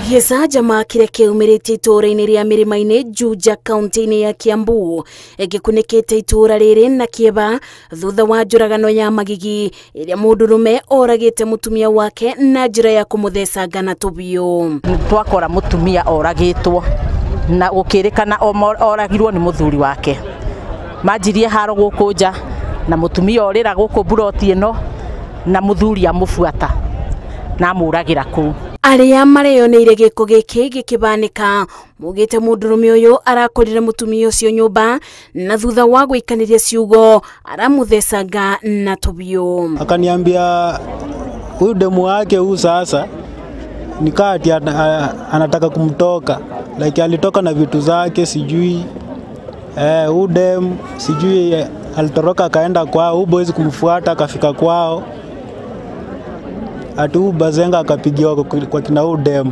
Gĩcanjama ma kĩrĩa kĩaumirĩte itũra-inĩ rĩa Mĩrĩma-inĩ Juja kaunti-inĩ ya Kiambu gĩkunĩkĩte itũra rĩrĩ na kĩeba thutha wa njũragano ya magigi ĩrĩa mũndũrũme oragĩte mũtumia wake na njĩra ya kũmũthecanga na tũbiũ. Twakora mũtumia oragĩtwo na gũkĩrĩkana oragirwo nĩ mũthuri wake. Manjirie haro gũkũ nja na mũtumia orĩra gũkũ buroti ĩno na mũthuri amũbuata na amũragira kũu. Arĩa mareyoneire gĩko gĩkĩ gĩkĩbanĩka mugĩte mũndũrũme ũyũ arakorire mũtumia ũcio nyũmba na thutha wa gũikanĩria ciugo aramũthecanga na tũbiũ. Akaniambia huyu demu wake huyu sasa nikati anataka kumtoka, like alitoka na vitu zake sijui huyu demu sijui alitoroka akaenda kwao, huyu boys kumfuata akafika kwao. Atu bazenga akapigiwa kwa kina udem.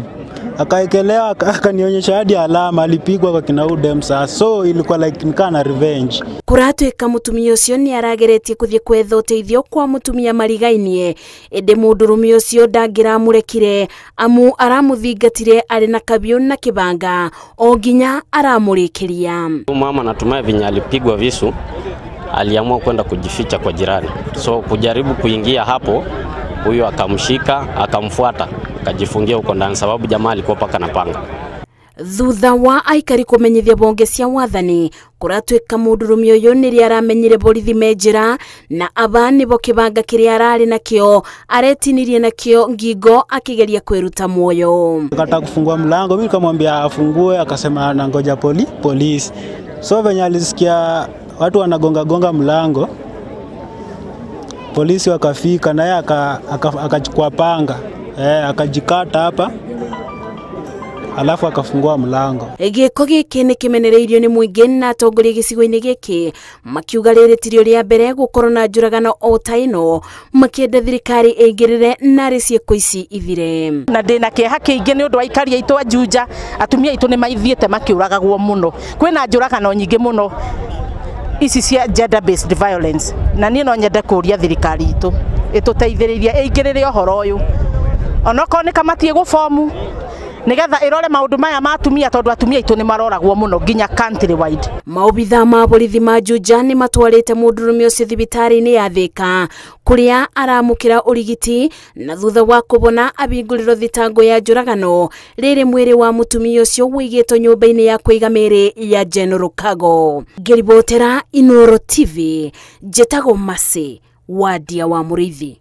Akaekelewa akanionyesha hadi alama alipigwa kwa kina udem sasa. So ilikuwa like nikana revenge. Kuratuĩka mũtumia ũcio nĩ arageretie kũthiĩ kwetha ũteithio kwa mũtumia marigainie. Ĩndĩ mũndũrũme ũcio ndangĩramũrekire amu aramũthingatire arĩ na kabiũ na kĩbanga o nginya aramũrĩkĩria. Mama natumai vinya alipigwa visu aliamua kwenda kujificha kwa jirani. So kujaribu kuingia hapo huyo akamshika akamfuata akajifungia huko ndani sababu jamaa alikuwa paka na panga. Thutha wa aikari kũmenyithia bonge cia wathani kuratuĩka mũndũrũme ũyũ nĩrĩ aramenyire borithi menjira na aba nĩbo kĩbanga kĩrĩa ararĩ nakĩo aretinirie nakĩo ngingo akĩgeria kwĩruta muoyo. Akataka kufungua mlango, mimi nikamwambia afungue, akasema anangoja polisi. So venye alisikia watu wanagonga mlango, polisi wakafika naye akachukua panga akajikata hapa alafu akafungua mlango. Gĩko gĩkĩ nĩ kĩmenereirio nĩ mũingĩ na atongoria gĩcigo-inĩ gĩkĩ makiuga rĩrĩ tirio rĩa mbere gũkorwo na njũragano o ta ĩno makĩenda thirikari ĩingĩrĩre na ciĩko ici ithire. Na ndĩna kĩeha kĩingĩ nĩ ũndũ wa aikari aitũ a Juja, atumia aitũ nĩ maithiĩte makĩũragagwo mũno. Kwĩna njũragano nyingĩ mũno ici cia gender based violence na niĩ no nyende kũria thirikari itũ ĩtũteithĩrĩrie ĩingĩrĩre ũhoro ũyũ onokorwo nĩ kamati gũbomu nigetha ĩrore maũndũ maya ma atumia tondũ atumia aitũ nĩ maroragwo mũno nginya country wide. Maobitha ma borithi ma Juja nĩ matwarĩte mũndũrũme ũcio thibitarĩ-inĩ ya Thika kũrĩa aramũkĩra ũrigiti na thutha wa kũbona abingũrĩrwo thitango ya njũragano rĩrĩ mwĩrĩ wa mũtumia ũcio wĩigĩtwo nyũmba-inĩ ya kũiga mĩĩrĩ ya General Kago. Ngĩribotera Inooro TV, njĩtagwo Mercy Wandia wa Mũrĩithi.